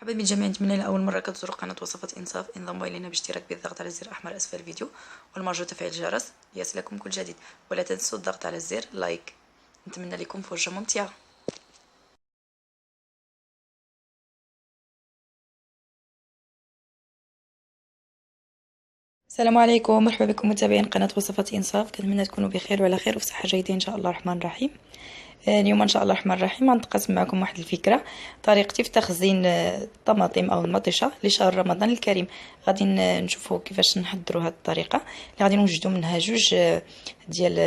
مرحبا بالجميع. نتمنى لأول مرة كتزوروا قناة وصفات إنصاف انضموا إلينا بالاشتراك بالضغط على الزر الأحمر أسفل الفيديو والمرجو تفعيل الجرس ليصلكم كل جديد، ولا تنسوا الضغط على الزر لايك. نتمنى لكم فرجة ممتعة. السلام عليكم، مرحبا بكم متابعين قناة وصفات إنصاف. كنتمنى تكونوا بخير وعلى خير وفي صحة جيدة إن شاء الله الرحمن الرحيم. اليوم ان شاء الله الرحمن الرحيم غنتقاسم معكم واحد الفكره، طريقتي في تخزين الطماطم او المطيشه لشهر رمضان الكريم. غادي نشوفوا كيفاش نحضروا هذه الطريقه اللي غادي نوجدوا منها جوج ديال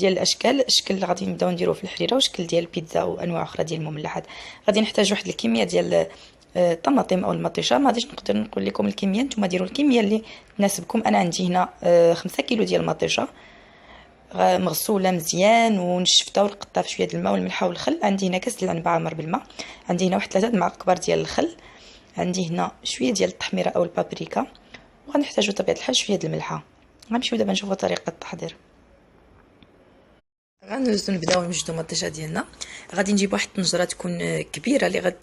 الاشكال. الشكل اللي غادي نبداو نديروه في الحريره وشكل ديال البيتزا وانواع اخرى ديال المملحات. غادي نحتاج واحد الكميه ديال الطماطم او المطيشه. ما غاديش نقدر نقول لكم الكميه، نتوما ديروا الكميه اللي تناسبكم. انا عندي هنا 5 كيلو ديال المطيشه مغسوله مزيان ونشفتها ونقطعها في شويه د الماء والملح والخل. عندي هنا كاس العنبه عامر بالماء، عندي هنا واحد 3 معالق كبار ديال الخل، عندي هنا شويه ديال التحميره او البابريكا، وغنحتاجو بطبيعه الحال شويه د الملحه. غنمشيو دابا نشوفوا طريقه التحضير. نبداو نوجدوا المطيشه ديالنا. غادي نجيب واحد الطنجره تكون كبيره اللي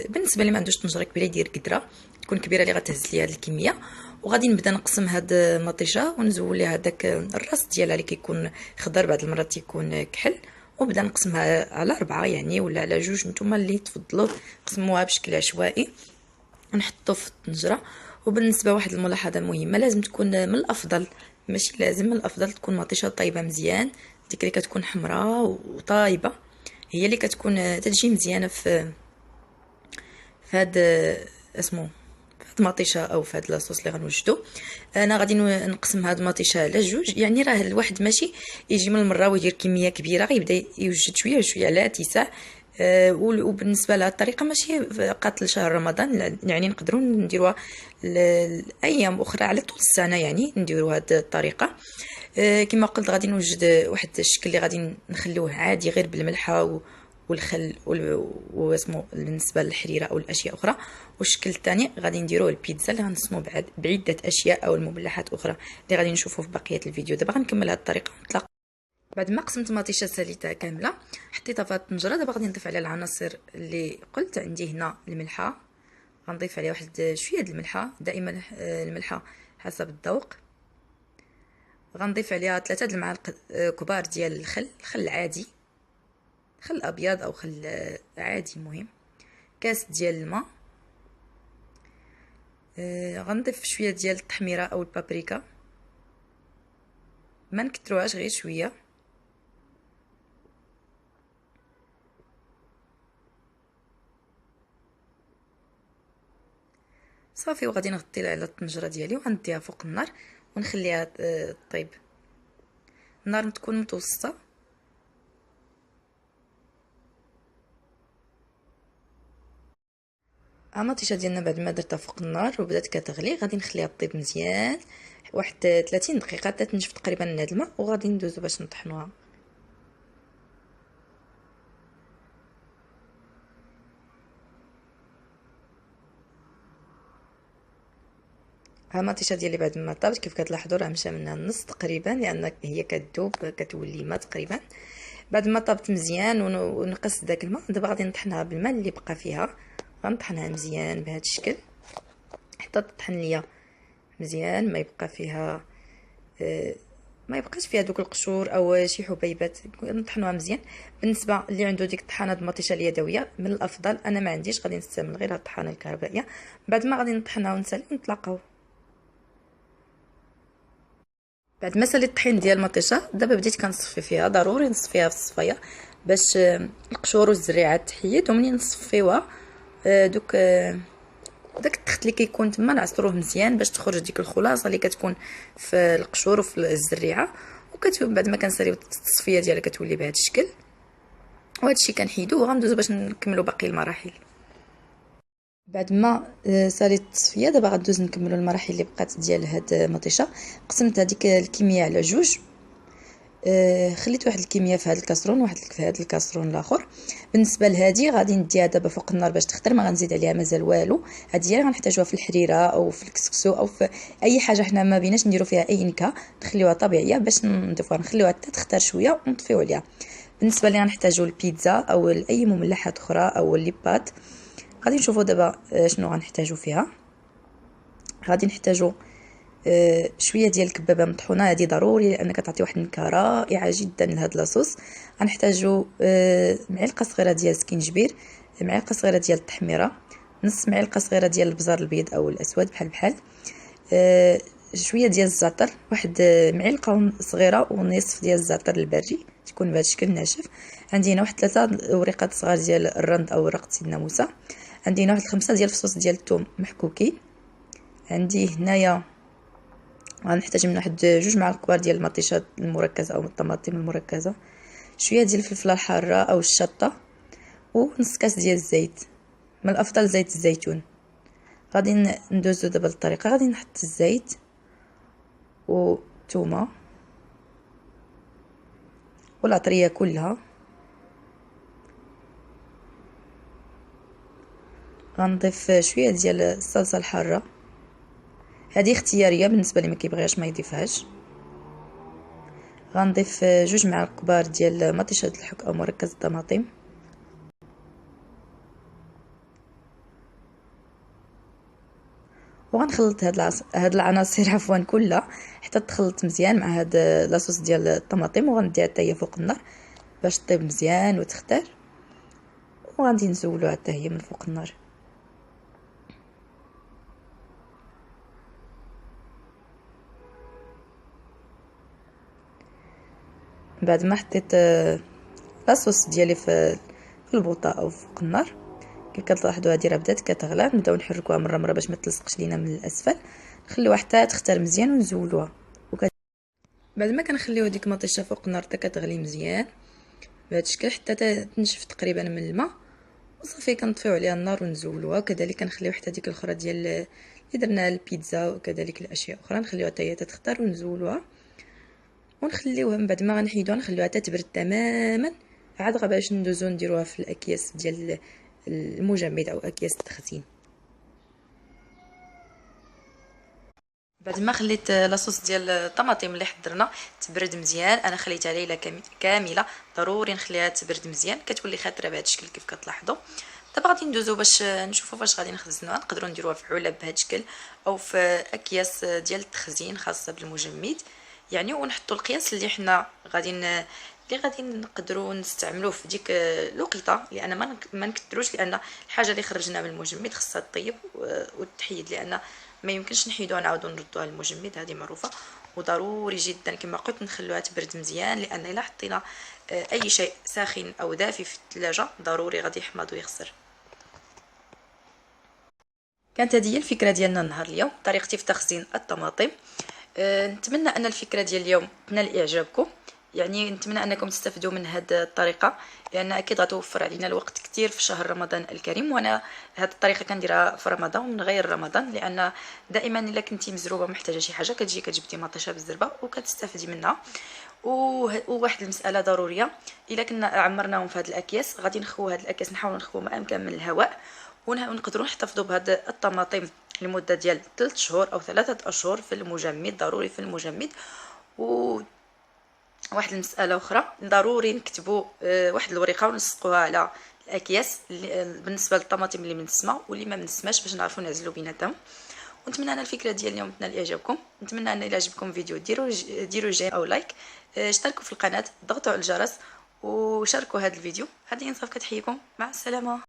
بالنسبه لي ما عندوش طنجره كبيره يدير قدره تكون كبيره اللي غتهز ليا هاد الكميه. وغادي نبدا نقسم هاد المطيشه ونزول ليها داك الراس ديالها اللي كيكون خضر، بعض المرات تيكون كحل، وبدا نقسمها على 4 يعني ولا على 2. نتوما اللي تفضلوا قسموها بشكل عشوائي ونحطو في الطنجره. وبالنسبه واحد الملاحظه مهمه، لازم تكون من الافضل، ماشي لازم، من الافضل تكون مطيشه طايبه مزيان. ديك اللي كتكون حمراء وطايبه هي اللي كتكون تجي مزيانه في هاد اسمو هاد المطيشه او في هاد لاصوص اللي غنوجدو. انا غادي نقسم هاد المطيشه على 2، يعني راه الواحد ماشي يجي من المره ويدير كميه كبيره، غيبدا يوجد شويه بشويه على اتساع. وبالنسبه لهاد الطريقه ماشي قاتل شهر رمضان، يعني نقدروا نديروها الايام اخرى على طول السنه، يعني نديروا هاد الطريقه. كما قلت غادي نوجد واحد الشكل اللي غادي نخليوه عادي غير بالملحه والخل واسمو بالنسبه للحريره او الاشياء اخرى. والشكل الثاني غادي نديروه البيتزا اللي غنصمو بعده اشياء او المملحات اخرى اللي غادي نشوفوا في بقيه الفيديو. دابا غنكمل هذه الطريقه ونتلاقاو. بعد ما قسمت مطيشه ساليتها كامله حطيتها في الطنجره. دابا غادي نضيف عليها العناصر اللي قلت. عندي هنا الملحه، غنضيف عليها واحد شويه د الملحه، دائما الملحه حسب الذوق. غنضيف عليها 3 د المعالق كبار ديال الخل، خل عادي، خل ابيض او خل عادي مهم. كاس ديال الماء. غنضيف شويه ديال التحميره او البابريكا، ما نكتروهاش غير شويه. صافي، وغادي نغطيها على الطنجره ديالي وغنديها فوق النار ونخليها طيب. النار تكون متوسطه. المطيشه ديالنا بعد ما درتها فوق النار وبدات كتغلي غادي نخليها طيب مزيان واحد 30 دقيقه حتى تنشف تقريبا هاد الماء، وغادي ندوزو باش نطحنوها. ها المطيشه ديالي بعد ما طابت كيف كتلاحظوا راه مشى منها النص تقريبا، لان هي كتذوب كتولي ما تقريبا. بعد ما طابت مزيان ونقص داك الماء، دابا غادي نطحنها بالماء اللي بقى فيها. غنطحنها مزيان بهذا الشكل حتى تطحن ليا مزيان، ما يبقى فيها ما يبقاش فيها دوك القشور او شي حبيبات. نطحنوها مزيان. بالنسبه اللي عنده ديك الطحانه د المطيشه اليدويه من الافضل، انا ما عنديش، غادي نستعمل غير هاد الطحانه الكهربائيه. بعد ما غادي نطحنها ونسالي ونتلاقاو. بعد ما ساليت الطحين ديال المطيشه دابا بديت كنصفي فيها. ضروري نصفيها في الصفايه باش القشور والزريعات تحيد. ومنين نصفيوها داك التخت اللي كيكون تما نعصروه مزيان باش تخرج ديك الخلاصه اللي كتكون في القشور وفي الزريعه. بعد ما كنساليو التصفيه ديالها كتولي بهذا الشكل. وهذا الشيء كنحيدوه وغندوزو باش نكملوا باقي المراحل. بعد ما ساليت التصفيه دابا غندوز نكملوا المراحل اللي بقات ديال هاد المطيشه. قسمت هذيك الكميه على 2. خليت واحد الكميه في هذا الكاسرون وواحد في هذا الكاسرون الاخر. بالنسبه لهذه غادي نديها دابا فوق النار باش تختر، ما غنزيد عليها مازال والو. هذه هي غنحتاجوها في الحريره او في الكسكسو او في اي حاجه حنا ما بيناش نديرو فيها اي نكهه، نخليوها طبيعيه باش نضيفوها، نخليوها حتى تختار شويه ونطفيو عليها. بالنسبه لي غنحتاجو البيتزا او اي مملحات اخرى او لي بات، غادي نشوفوا دابا شنو غنحتاجو فيها. غادي نحتاجو شويه ديال الكبابه مطحونه، هذه ضروري لان كتعطي واحد النكهه رائعه جدا لهاد لاصوص. غنحتاجو معلقه صغيره ديال السكينجبير، معلقه صغيره ديال التحميره، نص معلقه صغيره ديال البزار البيض او الاسود بحال شويه ديال الزعتر، واحد معلقه صغيره ونصف ديال الزعتر البري تكون بهذا الشكل ناشف. عندي هنا واحد 3 وريقات صغار ديال الرند او ورقه سيدنا موسى. عندي هنا واحد 5 ديال الفصوص ديال الثوم محكوكين. عندي هنايا غنحتاج من واحد 2 معالق كبار ديال المطيشه المركزه او الطماطم المركزه، شويه ديال الفلفله الحاره او الشطه، ونص كاس ديال الزيت، من الافضل زيت الزيتون. غادي ندوزو دابا للطريقه. غادي نحط الزيت والثومه والعطريه كلها. غنضيف شويه ديال الصلصه الحاره، هذه اختياريه بالنسبه اللي ما كيبغيهاش ما يضيفهاش. غنضيف 2 معالق كبار ديال مطيشه الحك او مركز الطماطم. وغنخلط هاد العناصر عفوا كلها حتى تخلط مزيان مع هاد لاصوص ديال الطماطم، وغنديها حتى هي فوق النار باش طيب مزيان وتختار، وغادي نزولوها حتى هي من فوق النار. بعد ما حطيت لاصوص ديالي في البوطه او فوق النار، كي كتلاحظوا هذه راه بدات كتغلى، نبداو نحركوها مره باش ما تلصقش لينا من الاسفل. نخليوها حتى تختار مزيان ونزولوها. بعد ما كنخليو ديك المطيشه فوق النار حتى كتغلي مزيان بهذا الشكل حتى تنشف تقريبا من الماء، وصافي كنطفيو عليها النار ونزولوها. وكذلك كنخليو حتى ديك الاخرى ديال اللي درنا البيتزا وكذلك الاشياء اخرى نخليوها حتى هي تختار ونزولوها، ونخليوها من بعد ما غنحيدوها نخليوها حتى تبرد تماما، عاد باش ندوزو نديروها في الاكياس ديال المجمد او اكياس التخزين. بعد ما خليت لاصوص ديال الطماطم اللي حضرنا تبرد مزيان، انا خليتها ليله كامله، ضروري نخليها تبرد مزيان، كتولي خاطره بهذا الشكل كيف كتلاحظوا. دابا غادي ندوزو باش نشوفوا فاش غادي نخزنوها. نقدروا نديروها في علب بهذا الشكل او في اكياس ديال التخزين خاصه بالمجمد يعني، ونحطوا القياس اللي حنا اللي غادي نقدروا نستعملوه في ديك الوقيته، لان ما نكثروش، لان الحاجه اللي خرجنا من المجمد خصها طيب وتحيد، لان ما يمكنش نحيدوها نعاودو نردوها للمجمد، هذه معروفه. وضروري جدا كما قلت نخلوها تبرد مزيان، لان الا حطينا اي شيء ساخن او دافي في الثلاجه ضروري غادي يحمض ويخسر. كانت هذه الفكره ديالنا النهار اليوم، طريقتي في تخزين الطماطم. نتمنى ان الفكره ديال اليوم تنال اعجابكم، يعني نتمنى انكم تستفيدوا من هذه الطريقه، لان اكيد غتوفر علينا الوقت كثير في شهر رمضان الكريم. وانا هذه الطريقه كنديرها في رمضان ومن غير رمضان، لان دائما الا كنتي مزروبه محتاجه شي حاجه كتجي كتجبدي مطيشه بالزربه وكتستافدي منها. وواحد المساله ضروريه، الا كنا عمرناهم في هذه الاكياس غادي نخوو هذه الاكياس، نحاولوا نخوو ما امكن من الهواء، ونقدروا نحتفظوا بهذه الطماطم لمده ديال 3 شهور او 3 اشهر في المجمد، ضروري في المجمد. واحد المساله اخرى، ضروري نكتبوا واحد الورقه ونلصقوها على الاكياس بالنسبه للطماطم اللي منسمه واللي ما منسماش باش نعرفوا نعزلوا بيناتهم. ونتمنى ان الفكره ديال اليوم تنال اعجابكم، نتمنى ان الى عجبكم الفيديو ديروا جيم او لايك، اشتركوا في القناه، ضغطوا على الجرس وشاركوا هذا الفيديو. هذه انصاف كتحييكم، مع السلامه.